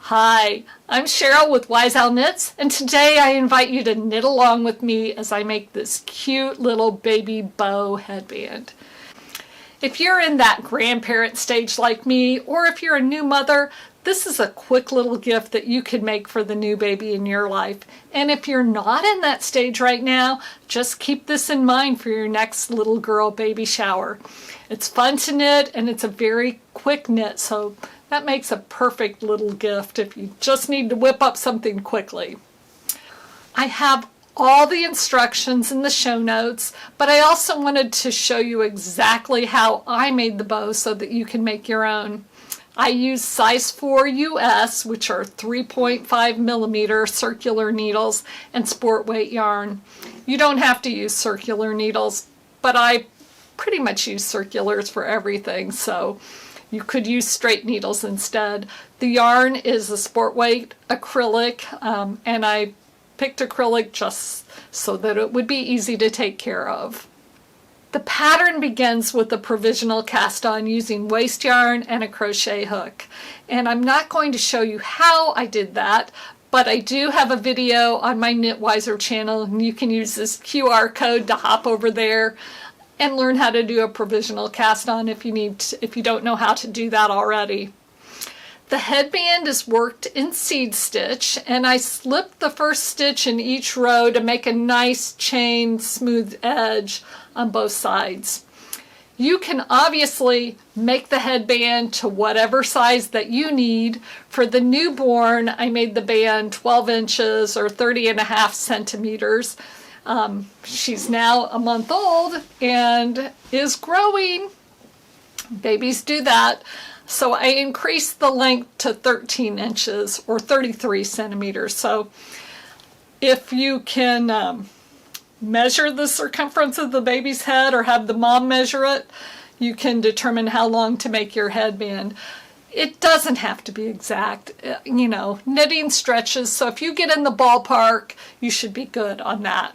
Hi, I'm Cheryl with Wise Owl Knits, and today I invite you to knit along with me as I make this cute little baby bow headband. If you're in that grandparent stage like me, or if you're a new mother, this is a quick little gift that you can make for the new baby in your life. And if you're not in that stage right now, just keep this in mind for your next little girl baby shower. It's fun to knit and it's a very quick knit, so that makes a perfect little gift if you just need to whip up something quickly. I have all the instructions in the show notes, but I also wanted to show you exactly how I made the bow so that you can make your own. I use size 4 US, which are 3.5 millimeter circular needles, and sport weight yarn. You don't have to use circular needles, but I pretty much use circulars for everything, so you could use straight needles instead. The yarn is a sport weight acrylic, and I picked acrylic just so that it would be easy to take care of. The pattern begins with a provisional cast on using waste yarn and a crochet hook. And I'm not going to show you how I did that, but I do have a video on my KnitWiser channel, and you can use this QR code to hop over there and learn how to do a provisional cast on if you don't know how to do that already. The headband is worked in seed stitch, and I slipped the first stitch in each row to make a nice chain smooth edge on both sides. You can obviously make the headband to whatever size that you need. For the newborn, I made the band 12 inches or 30.5 centimeters. She's now a month old and is growing. Babies do that. So I increased the length to 13 inches or 33 centimeters. So if you can measure the circumference of the baby's head or have the mom measure it, you can determine how long to make your headband. It doesn't have to be exact. You know, knitting stretches, so if you get in the ballpark, you should be good on that.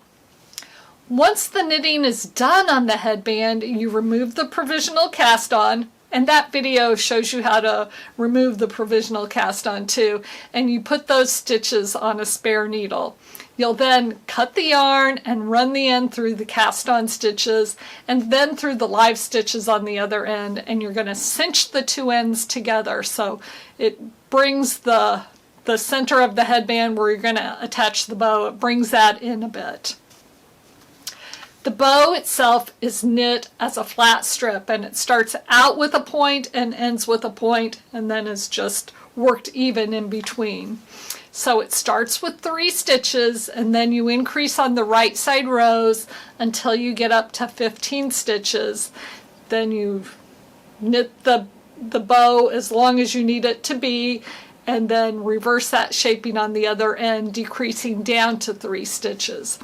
Once the knitting is done on the headband, you remove the provisional cast on, and that video shows you how to remove the provisional cast on too, and you put those stitches on a spare needle. You'll then cut the yarn and run the end through the cast on stitches and then through the live stitches on the other end, and you're going to cinch the two ends together so it brings the center of the headband where you're going to attach the bow, it brings that in a bit. The bow itself is knit as a flat strip, and it starts out with a point and ends with a point and then is just worked even in between. So it starts with 3 stitches, and then you increase on the right side rows until you get up to 15 stitches. Then you knit the bow as long as you need it to be, and then reverse that shaping on the other end, decreasing down to 3 stitches.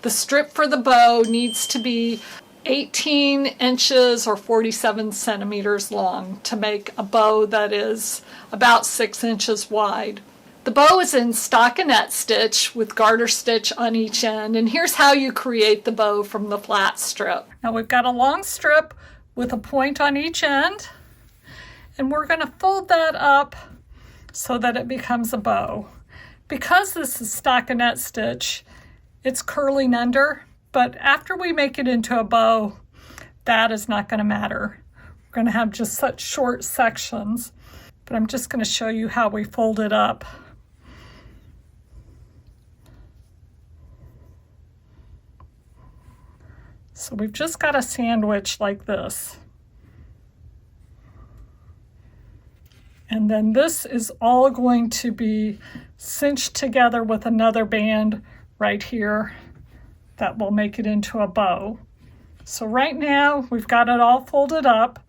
The strip for the bow needs to be 18 inches or 47 centimeters long to make a bow that is about 6 inches wide. The bow is in stockinette stitch with garter stitch on each end, and here's how you create the bow from the flat strip. Now we've got a long strip with a point on each end, and we're going to fold that up so that it becomes a bow. Because this is stockinette stitch, it's curling under, but after we make it into a bow, that is not going to matter. We're going to have just such short sections, but I'm just going to show you how we fold it up. So we've just got a sandwich like this. And then this is all going to be cinched together with another band right here that will make it into a bow. So right now we've got it all folded up,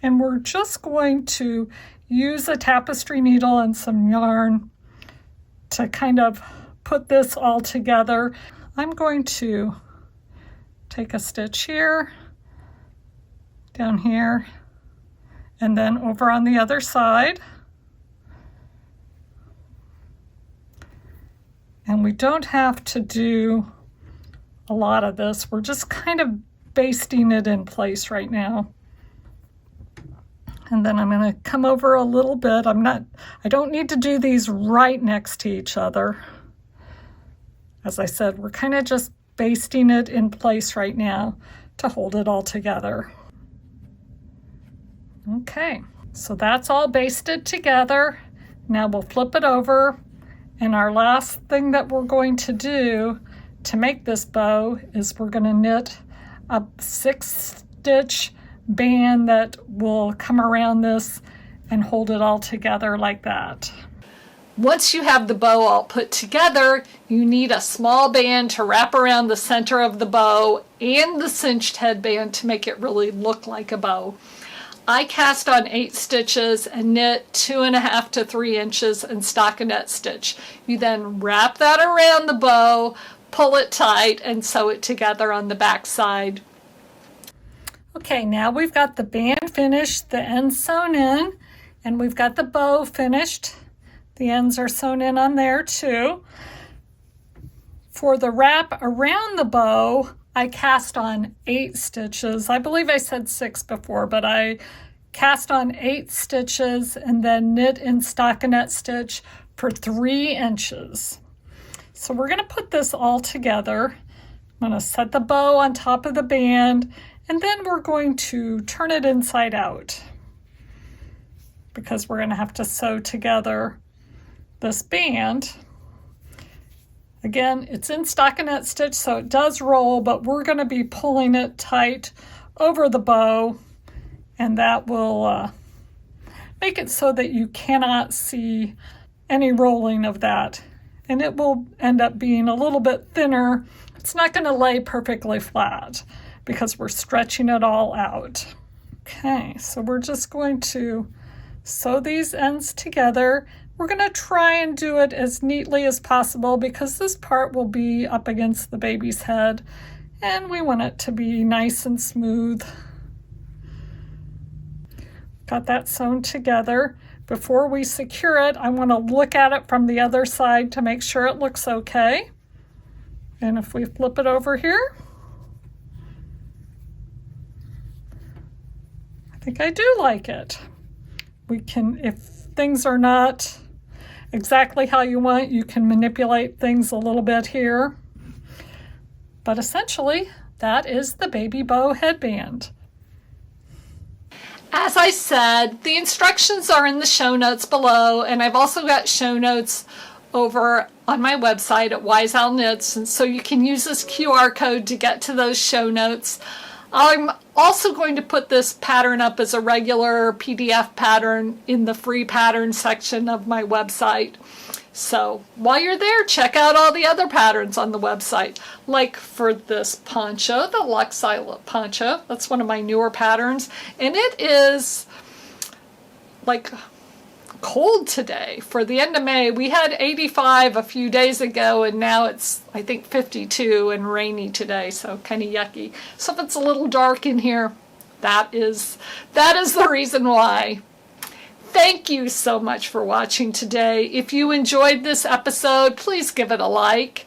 and we're just going to use a tapestry needle and some yarn to kind of put this all together. I'm going to take a stitch here, down here, and then over on the other side. And we don't have to do a lot of this. We're just kind of basting it in place right now. and then I'm going to come over a little bit. I don't need to do these right next to each other. As I said, we're kind of just basting it in place right now to hold it all together. Okay, so that's all basted together. Now we'll flip it over, and our last thing that we're going to do to make this bow is we're going to knit a 6-stitch band that will come around this and hold it all together like that. Once you have the bow all put together, you need a small band to wrap around the center of the bow and the cinched headband to make it really look like a bow. I cast on 8 stitches and knit 2.5 to 3 inches and stockinette stitch. You then wrap that around the bow, pull it tight, and sew it together on the back side. Okay, now we've got the band finished, the ends sewn in, and we've got the bow finished. The ends are sewn in on there too. For the wrap around the bow, I cast on 8 stitches. I believe I said 6 before, but I cast on 8 stitches and then knit in stockinette stitch for 3 inches. So we're going to put this all together. I'm going to set the bow on top of the band, and then we're going to turn it inside out because we're going to have to sew together this band. Again, it's in stockinette stitch, so it does roll, but we're going to be pulling it tight over the bow, and that will make it so that you cannot see any rolling of that. And it will end up being a little bit thinner. It's not going to lay perfectly flat because we're stretching it all out. Okay, so we're just going to sew these ends together. We're going to try and do it as neatly as possible because this part will be up against the baby's head and we want it to be nice and smooth. Got that sewn together. Before we secure it, I want to look at it from the other side to make sure it looks okay. And if we flip it over here, I think I do like it. We can, if things are not exactly how you want, you can manipulate things a little bit here. But essentially, that is the baby bow headband. As I said, the instructions are in the show notes below, and I've also got show notes over on my website at AKPwiseowlknitss, and so you can use this QR code to get to those show notes. I'm also going to put this pattern up as a regular PDF pattern in the free pattern section of my website. So while you're there, check out all the other patterns on the website. Like for this poncho, the Luxe Islet poncho, that's one of my newer patterns. And it is like cold today. For the end of May, we had 85 a few days ago, and now it's, I think, 52 and rainy today, so kind of yucky. So if it's a little dark in here, that is the reason why. Thank you so much for watching today. If you enjoyed this episode, please give it a like.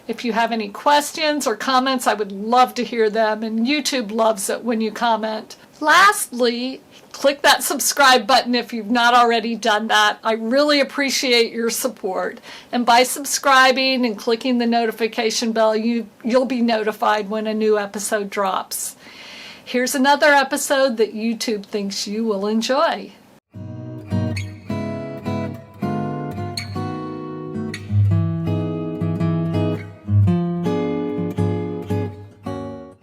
If you have any questions or comments, I would love to hear them, and YouTube loves it when you comment. Lastly, click that subscribe button if you've not already done that. I really appreciate your support. And by subscribing and clicking the notification bell, you'll be notified when a new episode drops. Here's another episode that YouTube thinks you will enjoy.